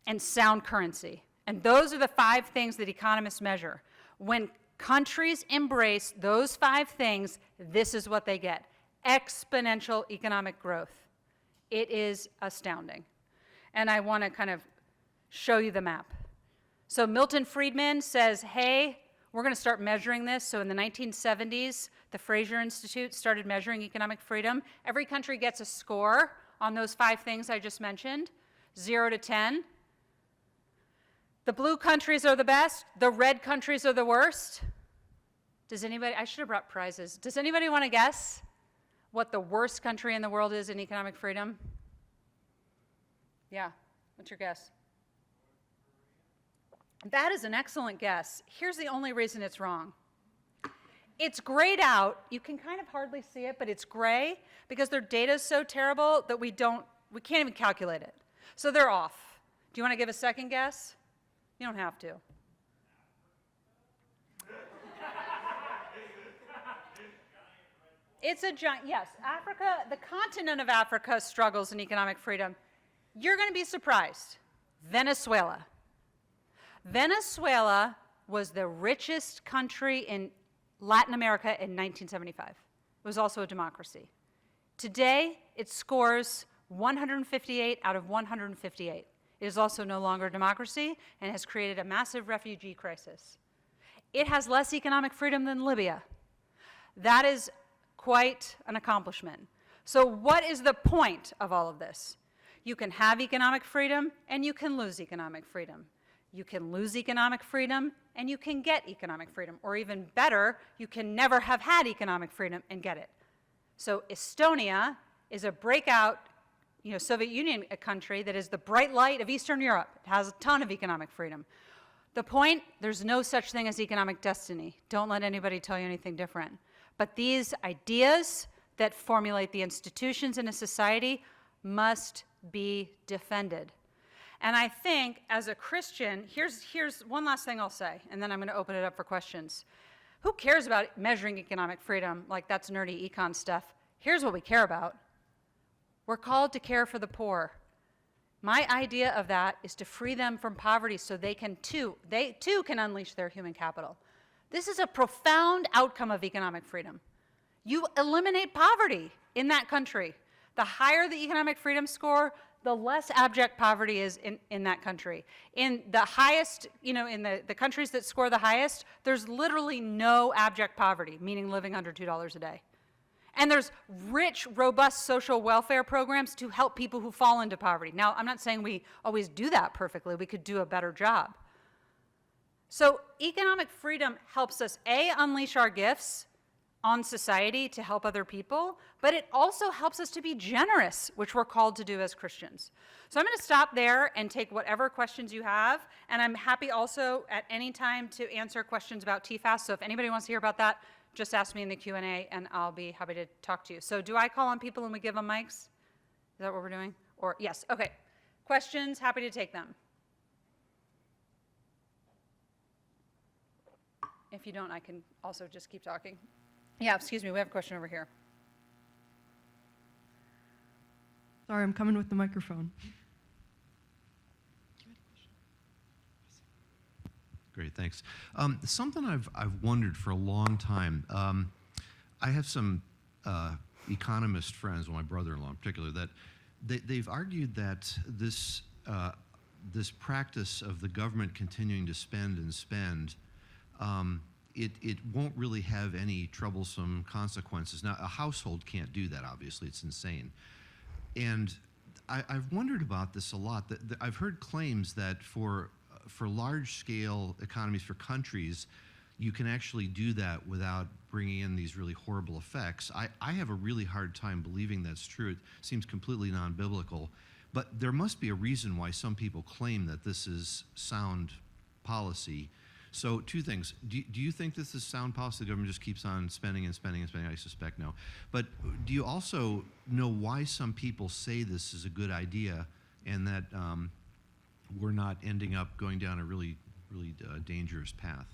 and sound currency. And those are the 5 things that economists measure. When countries embrace those 5 things, this is what they get: exponential economic growth. It is astounding. And I want to kind of show you the map. So Milton Friedman says, hey, we're going to start measuring this. So in the 1970s, the Fraser Institute started measuring economic freedom. Every country gets a score on those 5 things I just mentioned, 0 to 10. The blue countries are the best. The red countries are the worst. I should have brought prizes. Does anybody want to guess what the worst country in the world is in economic freedom? Yeah, what's your guess? That is an excellent guess. Here's the only reason it's wrong. It's grayed out. You can kind of hardly see it, but it's gray because their data is so terrible that we can't even calculate it. So they're off. Do you want to give a second guess? You don't have to. It's a giant, yes, Africa, the continent of Africa struggles in economic freedom. You're going to be surprised. Venezuela. Venezuela was the richest country in Latin America in 1975. It was also a democracy. Today, it scores 158 out of 158. It is also no longer a democracy and has created a massive refugee crisis. It has less economic freedom than Libya. That is quite an accomplishment. So what is the point of all of this? You can have economic freedom and you can lose economic freedom. You can lose economic freedom and you can get economic freedom. Or even better, you can never have had economic freedom and get it. So Estonia is a breakout Soviet Union country that is the bright light of Eastern Europe. It has a ton of economic freedom. The point, there's no such thing as economic destiny. Don't let anybody tell you anything different. But these ideas that formulate the institutions in a society must be defended. And I think as a Christian, here's one last thing I'll say, and then I'm going to open it up for questions. Who cares about measuring economic freedom? Like, that's nerdy econ stuff. Here's what we care about. We're called to care for the poor. My idea of that is to free them from poverty so they too can unleash their human capital. This is a profound outcome of economic freedom. You eliminate poverty in that country. The higher the economic freedom score, the less abject poverty is in that country. In the highest, in the countries that score the highest, there's literally no abject poverty, meaning living under $2 a day. And there's rich, robust social welfare programs to help people who fall into poverty. Now, I'm not saying we always do that perfectly. We could do a better job. So economic freedom helps us, A, unleash our gifts on society to help other people, but it also helps us to be generous, which we're called to do as Christians. So I'm going to stop there and take whatever questions you have, and I'm happy also at any time to answer questions about TFAS. So if anybody wants to hear about that, just ask me in the Q&A, and I'll be happy to talk to you. So do I call on people and we give them mics? Is that what we're doing? Or yes, okay. Questions, happy to take them. If you don't, I can also just keep talking. Yeah, excuse me, we have a question over here. Sorry, I'm coming with the microphone. Great, thanks. Something I've wondered for a long time. I have some economist friends, well, my brother-in-law in particular, that they've argued that this practice of the government continuing to spend and spend, it won't really have any troublesome consequences. Now, a household can't do that, obviously. It's insane. And I've wondered about this a lot. I've heard claims that for large-scale economies, for countries, you can actually do that without bringing in these really horrible effects. I have a really hard time believing that's true. It seems completely non-biblical. But there must be a reason why some people claim that this is sound policy. So two things. Do you think this is sound policy? The government just keeps on spending and spending and spending, I suspect no. But do you also know why some people say this is a good idea and that we're not ending up going down a really dangerous path?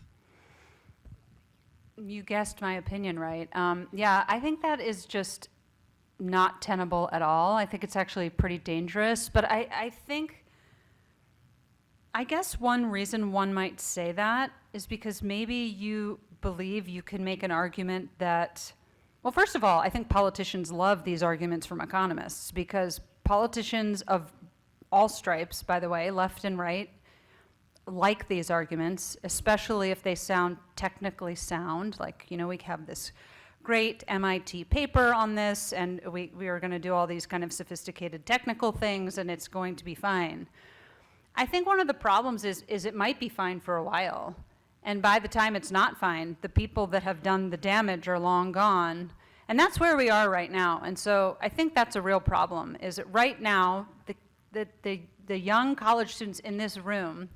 You guessed my opinion right. Yeah, I think that is just not tenable at all. I think it's actually pretty dangerous. But I guess one reason one might say that is because maybe you believe you can make an argument that, well, first of all, I think politicians love these arguments from economists because politicians of all stripes, by the way, left and right, like these arguments, especially if they sound technically sound. Like, we have this great MIT paper on this, and we are going to do all these kind of sophisticated technical things, and it's going to be fine. I think one of the problems is it might be fine for a while, and by the time it's not fine, the people that have done the damage are long gone, and that's where we are right now. And so I think that's a real problem, is that right now, the young college students in this room,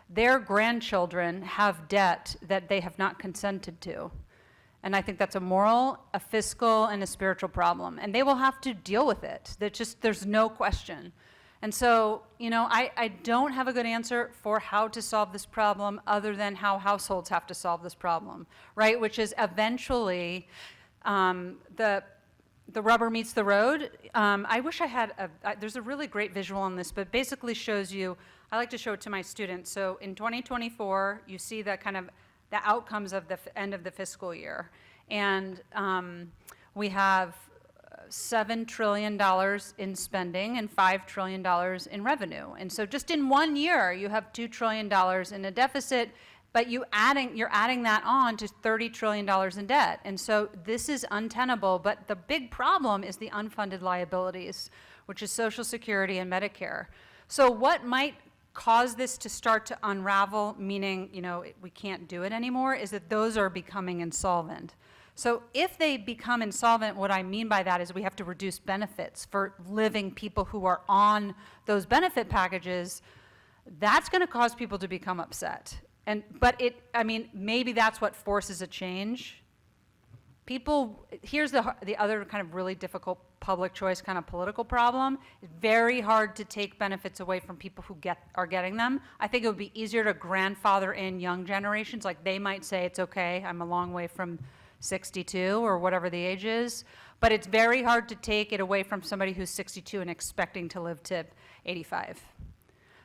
their grandchildren have debt that they have not consented to. And I think that's a moral, a fiscal, and a spiritual problem. And they will have to deal with it. There's no question. And so, I don't have a good answer for how to solve this problem other than how households have to solve this problem, right? Which is eventually The rubber meets the road. I wish I had there's a really great visual on this, but basically shows you, I like to show it to my students. So in 2024, you see the kind of the outcomes of the end of the fiscal year. And we have $7 trillion in spending and $5 trillion in revenue. And so just in 1 year, you have $2 trillion in a deficit, but you're adding that on to $30 trillion in debt. And so this is untenable, but the big problem is the unfunded liabilities, which is Social Security and Medicare. So what might cause this to start to unravel, meaning, we can't do it anymore, is that those are becoming insolvent. So if they become insolvent, what I mean by that is we have to reduce benefits for living people who are on those benefit packages. That's going to cause people to become upset. But maybe that's what forces a change. Here's the other kind of really difficult public choice kind of political problem. It's very hard to take benefits away from people who are getting them. I think it would be easier to grandfather in young generations. Like they might say, it's okay, I'm a long way from 62 or whatever the age is. But it's very hard to take it away from somebody who's 62 and expecting to live to 85.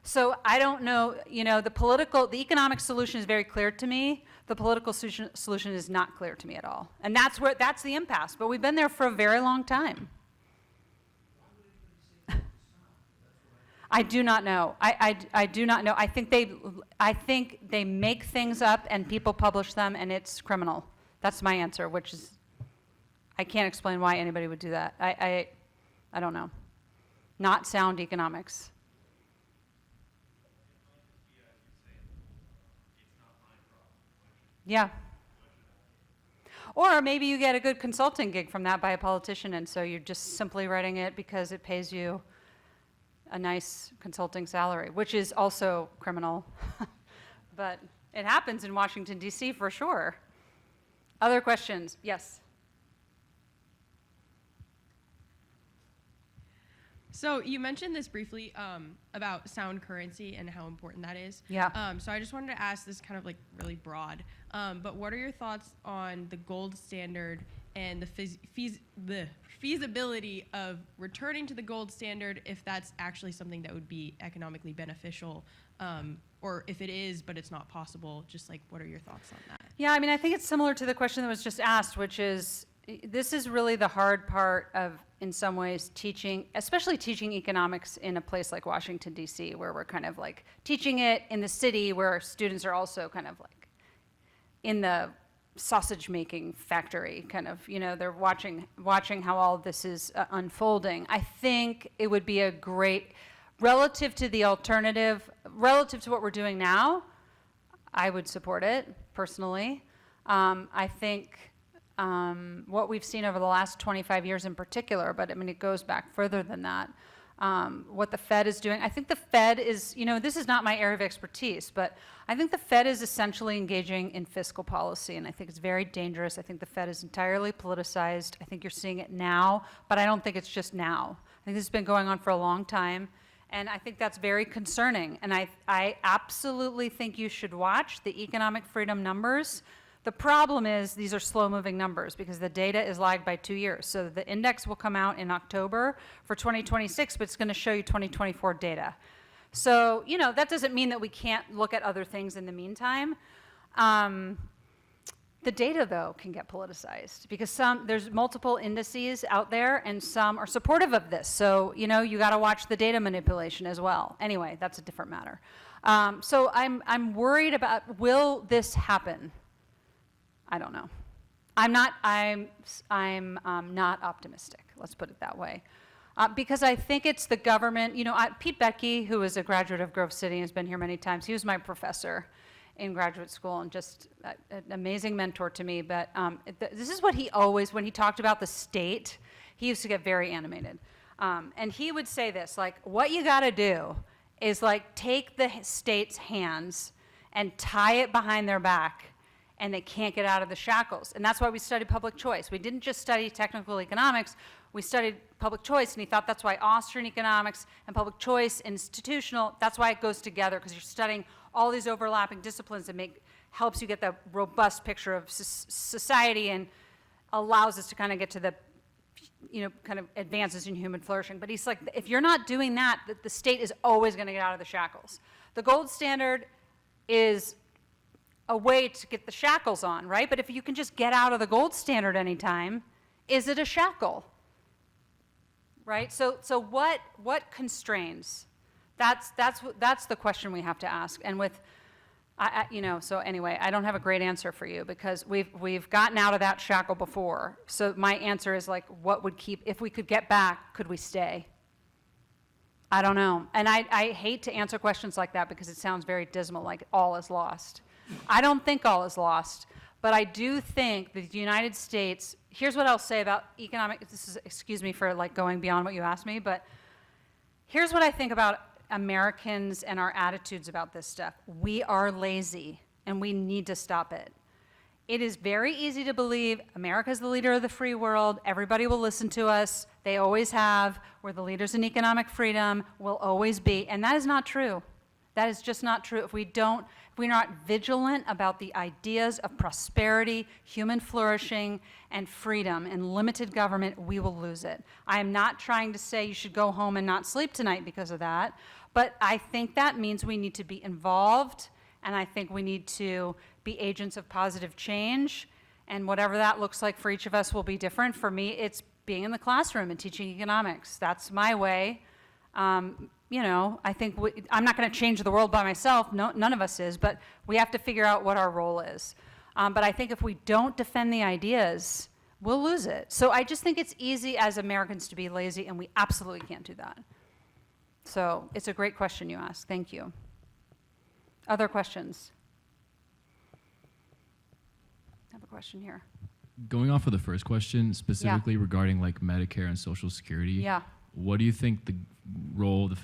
So I don't know, the economic solution is very clear to me. The political solution is not clear to me at all. And that's the impasse. But we've been there for a very long time. I do not know. I do not know. I think they make things up and people publish them and it's criminal. That's my answer, which is, I can't explain why anybody would do that. I don't know. Not sound economics. Yeah. Or maybe you get a good consulting gig from that by a politician, and so you're just simply writing it because it pays you a nice consulting salary, which is also criminal. But it happens in Washington, D.C. for sure. Other questions? Yes. So you mentioned this briefly about sound currency and how important that is. Yeah. So I just wanted to ask this kind of like really broad, but what are your thoughts on the gold standard and the feasibility of returning to the gold standard if that's actually something that would be economically beneficial, or if it is but it's not possible, just like what are your thoughts on that? Yeah, I think it's similar to the question that was just asked, which is, this is really the hard part of, in some ways, teaching, especially teaching economics in a place like Washington, D.C., where we're kind of like teaching it in the city where students are also kind of like in the sausage making factory, kind of, they're watching how all of this is unfolding. I think it would be a great, relative to the alternative, relative to what we're doing now, I would support it personally. I think what we've seen over the last 25 years in particular, but it goes back further than that, what the Fed is doing. I think the Fed is, this is not my area of expertise, but I think the Fed is essentially engaging in fiscal policy, and I think it's very dangerous. I think the Fed is entirely politicized. I think you're seeing it now, but I don't think it's just now. I think this has been going on for a long time, and I think that's very concerning. And I absolutely think you should watch the economic freedom numbers. The problem is these are slow-moving numbers because the data is lagged by 2 years. So the index will come out in October for 2026, but it's going to show you 2024 data. So, that doesn't mean that we can't look at other things in the meantime. The data, though, can get politicized because there's multiple indices out there, and some are supportive of this. So, you got to watch the data manipulation as well. Anyway, that's a different matter. So I'm worried about, will this happen? I don't know. I'm not optimistic, let's put it that way. Because I think it's the government, Pete Becky, who is a graduate of Grove City and has been here many times, he was my professor in graduate school and just an amazing mentor to me. But this is what he always, when he talked about the state, he used to get very animated. And he would say this, like, what you gotta do is like take the state's hands and tie it behind their back, and they can't get out of the shackles. And that's why we studied public choice. We didn't just study technical economics, we studied public choice, and he thought that's why Austrian economics and public choice, institutional, that's why it goes together, because you're studying all these overlapping disciplines that helps you get that robust picture of society. And allows us to kind of get to the, kind of advances in human flourishing. But he's like, if you're not doing that, the state is always going to get out of the shackles. The gold standard is a way to get the shackles on, right? But if you can just get out of the gold standard anytime, is it a shackle? Right? So what constrains? That's the question we have to ask. And with, so anyway, I don't have a great answer for you because we've gotten out of that shackle before. So my answer is like, what would keep, if we could get back, could we stay? I don't know. And I hate to answer questions like that because it sounds very dismal, like all is lost. I don't think all is lost, but I do think that the United States, here's what I'll say about excuse me for like going beyond what you asked me, but here's what I think about Americans and our attitudes about this stuff. We are lazy and we need to stop it. It is very easy to believe America's the leader of the free world. Everybody will listen to us. They always have. We're the leaders in economic freedom. We'll always be. And that is not true. That is just not true. If we're not vigilant about the ideas of prosperity, human flourishing, and freedom and limited government, we will lose it. I am not trying to say you should go home and not sleep tonight because of that, but I think that means we need to be involved, and I think we need to be agents of positive change, and whatever that looks like for each of us will be different. For me, it's being in the classroom and teaching economics. That's my way. I think I'm not going to change the world by myself. No, none of us is, but we have to figure out what our role is. But I think if we don't defend the ideas, we'll lose it. So I just think it's easy as Americans to be lazy, and we absolutely can't do that. So it's a great question you asked. Thank you. Other questions? I have a question here. Going off of the first question, specifically regarding like Medicare and Social Security. Yeah. What do you think the role of the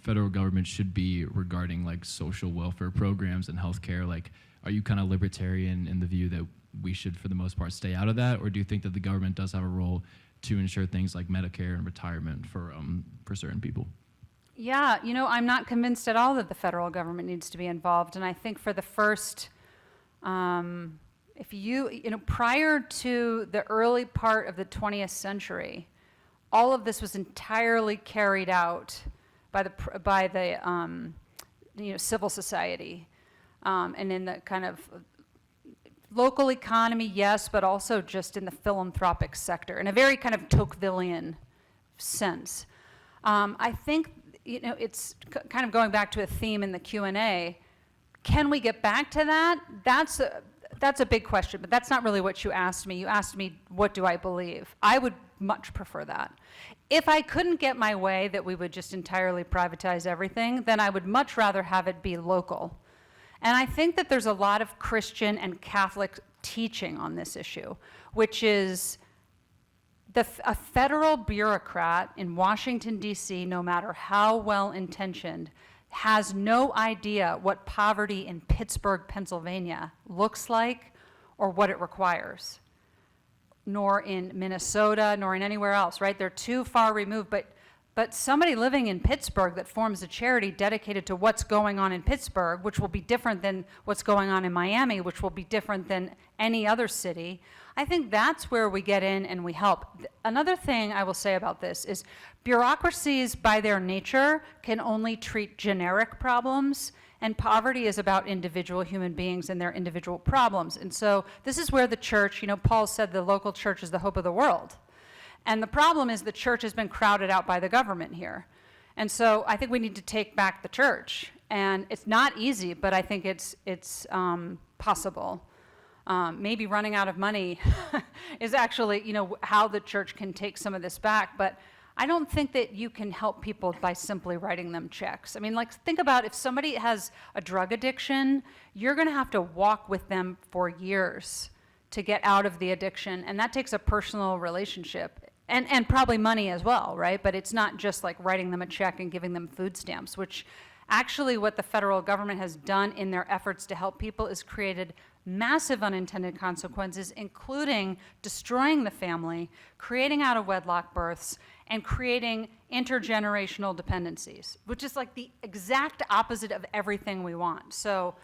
federal government should be regarding like social welfare programs and healthcare? Like, are you kind of libertarian in the view that we should, for the most part, stay out of that, or do you think that the government does have a role to ensure things like Medicare and retirement for certain people? Yeah, I'm not convinced at all that the federal government needs to be involved, and I think for the first, prior to the early part of the 20th century, all of this was entirely carried out by the civil society, and in the kind of local economy, yes, but also just in the philanthropic sector, in a very kind of Tocquevillian sense. I think it's kind of going back to a theme in the Q&A. Can we get back to that? That's a big question, but that's not really what you asked me. You asked me, what do I believe? I would much prefer that. If I couldn't get my way that we would just entirely privatize everything, then I would much rather have it be local. And I think that there's a lot of Christian and Catholic teaching on this issue, which is a federal bureaucrat in Washington, D.C., no matter how well-intentioned, has no idea what poverty in Pittsburgh, Pennsylvania looks like or what it requires, nor in Minnesota, nor in anywhere else, right? They're too far removed, but somebody living in Pittsburgh that forms a charity dedicated to what's going on in Pittsburgh, which will be different than what's going on in Miami, which will be different than any other city, I think that's where we get in and we help. Another thing I will say about this is bureaucracies, by their nature, can only treat generic problems, and poverty is about individual human beings and their individual problems. And so this is where the church, Paul said the local church is the hope of the world. And the problem is the church has been crowded out by the government here. And so I think we need to take back the church. And it's not easy, but I think it's possible. Maybe running out of money is actually, how the church can take some of this back. But I don't think that you can help people by simply writing them checks. I mean, think about if somebody has a drug addiction, you're going to have to walk with them for years to get out of the addiction. And that takes a personal relationship. And probably money as well, right? But it's not just like writing them a check and giving them food stamps, which actually what the federal government has done in their efforts to help people is created massive unintended consequences, including destroying the family, creating out-of-wedlock births, and creating intergenerational dependencies, which is like the exact opposite of everything we want. So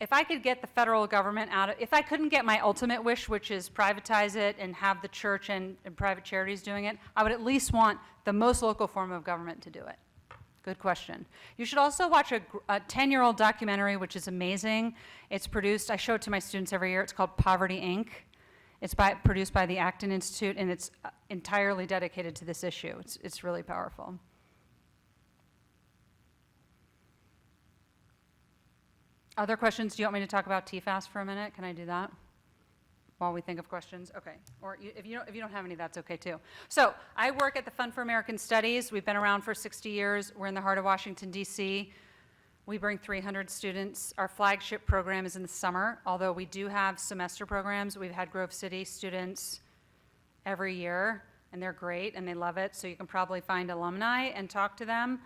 if I could get the federal government out of, if I couldn't get my ultimate wish, which is privatize it and have the church and private charities doing it, I would at least want the most local form of government to do it. Good question. You should also watch a 10-year-old documentary, which is amazing. It's produced, I show it to my students every year. It's called Poverty, Inc. It's produced by the Acton Institute, and it's entirely dedicated to this issue. It's really powerful. Other questions? Do you want me to talk about TFAS for a minute? Can I do that while we think of questions? Okay. Or if you don't have any, that's okay too. So I work at the Fund for American Studies. We've been around for 60 years. We're in the heart of Washington, D.C. We bring 300 students. Our flagship program is in the summer, although we do have semester programs. We've had Grove City students every year, and they're great, and they love it. So you can probably find alumni and talk to them.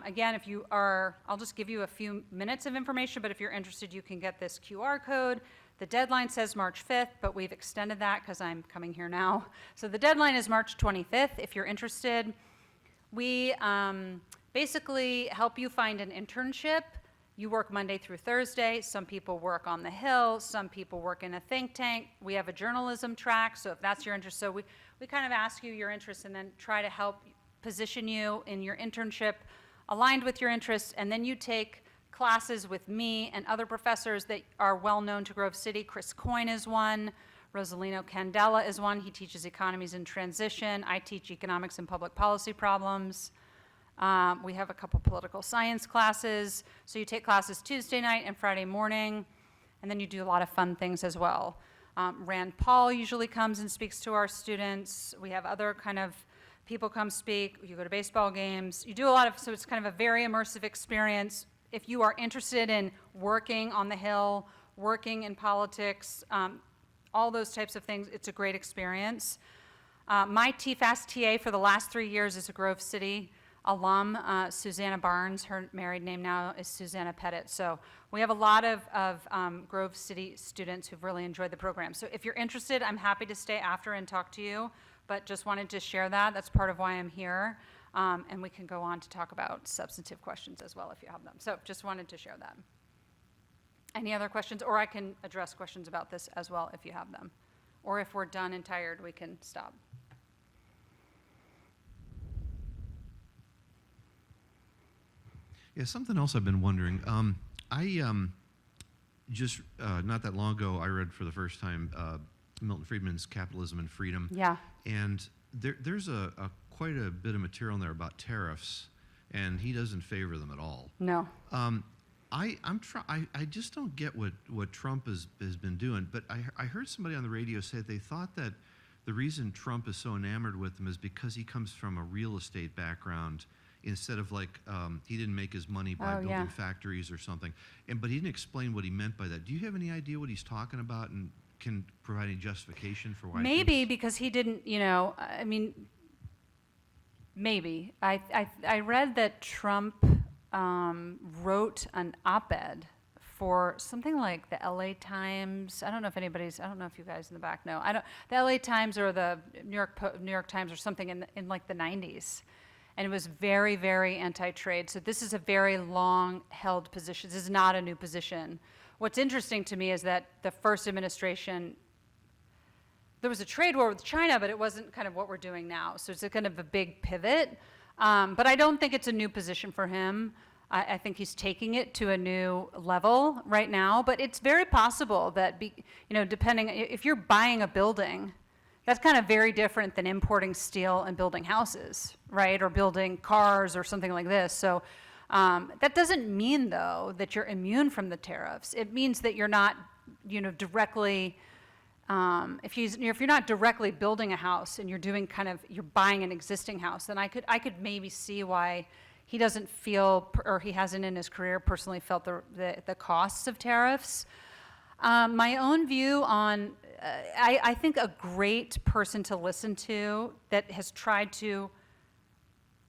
Again, if you are, I'll just give you a few minutes of information, but if you're interested, you can get this QR code. The deadline says March 5th, but we've extended that because I'm coming here now. So the deadline is March 25th if you're interested. We basically help you find an internship. You work Monday through Thursday. Some people work on the Hill. Some people work in a think tank. We have a journalism track, so if that's your interest. So we kind of ask you your interests and then try to help position you in your internship aligned with your interests, and then you take classes with me and other professors that are well known to Grove City. Chris Coyne is one. Rosalino Candela is one. He teaches economies in transition. I teach economics and public policy problems. We have a couple political science classes. So you take classes Tuesday night and Friday morning, and then you do a lot of fun things as well. Rand Paul usually comes and speaks to our students. We have other kind of people come speak. You go to baseball games. You do a lot of, so it's kind of a very immersive experience. If you are interested in working on the Hill, working in politics, all those types of things, it's a great experience. My TFAS TA for the last 3 years is a Grove City alum, Susanna Barnes. Her married name now is Susanna Pettit. So we have a lot of Grove City students who've really enjoyed the program. So if you're interested, I'm happy to stay after and talk to you, but just wanted to share that. That's part of why I'm here. And we can go on to talk about substantive questions as well if you have them. So just wanted to share that. Any other questions? Or I can address questions about this as well if you have them. Or if we're done and tired, we can stop. Yeah, something else I've been wondering. Just not that long ago, I read for the first time Milton Friedman's Capitalism and Freedom. Yeah. And there's quite a bit of material in there about tariffs, and he doesn't favor them at all. No. I just don't get what Trump has been doing, but I heard somebody on the radio say they thought that the reason Trump is so enamored with them is because he comes from a real estate background instead of like he didn't make his money by building factories or something. But he didn't explain what he meant by that. Do you have any idea what he's talking about and can provide any justification for why? Maybe because he didn't, I mean, maybe. I read that Trump wrote an op-ed for something like the LA Times. I don't know if you guys in the back know. The LA Times or the New York Times or something in like the 90s. And it was very, very anti-trade. So this is a very long-held position. This is not a new position. What's interesting to me is that the first administration, there was a trade war with China, but it wasn't kind of what we're doing now. So it's a kind of a big pivot. But I don't think it's a new position for him. I think he's taking it to a new level right now. But it's very possible that, depending, if you're buying a building, that's kind of very different than importing steel and building houses, right? Or building cars or something like this. So that doesn't mean, though, that you're immune from the tariffs. It means that you're not, directly, if you're not directly building a house and you're buying an existing house, then I could maybe see why he doesn't feel, or he hasn't in his career personally felt the costs of tariffs. My own view on, I think a great person to listen to that has tried to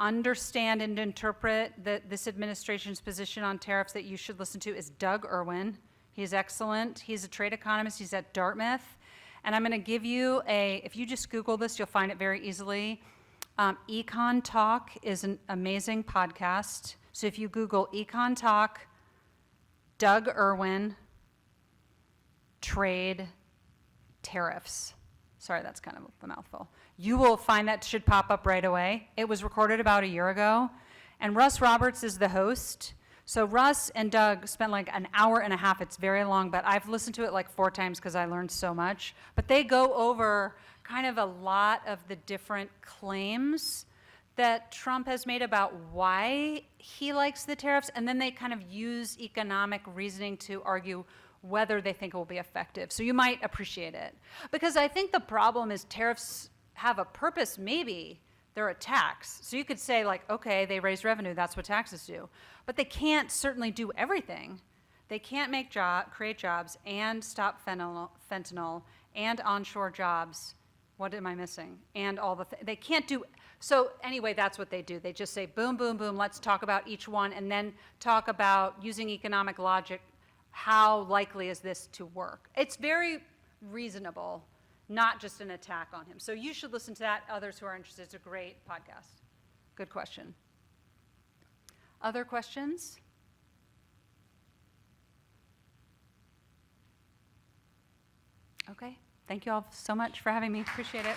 understand and interpret this administration's position on tariffs that you should listen to is Doug Irwin. He's excellent. He's a trade economist. He's at Dartmouth. And I'm going to give you if you just Google this, you'll find it very easily. Econ Talk is an amazing podcast. So if you Google Econ Talk, Doug Irwin, trade tariffs. Sorry, that's kind of a mouthful. You will find that should pop up right away. It was recorded about a year ago, and Russ Roberts is the host. So Russ and Doug spent like an hour and a half. It's very long, but I've listened to it like 4 times because I learned so much. But they go over kind of a lot of the different claims that Trump has made about why he likes the tariffs, and then they kind of use economic reasoning to argue whether they think it will be effective. So you might appreciate it. Because I think the problem is tariffs have a purpose, maybe. They're a tax. So you could say, like, okay, they raise revenue, that's what taxes do. But they can't certainly do everything. They can't create jobs and stop fentanyl and onshore jobs. What am I missing? And all they can't do. So anyway, that's what they do. They just say, boom, boom, boom, let's talk about each one, and then talk about using economic logic. How likely is this to work? It's very reasonable, not just an attack on him. So you should listen to that. Others who are interested, it's a great podcast. Good question. Other questions? Okay. Thank you all so much for having me. Appreciate it.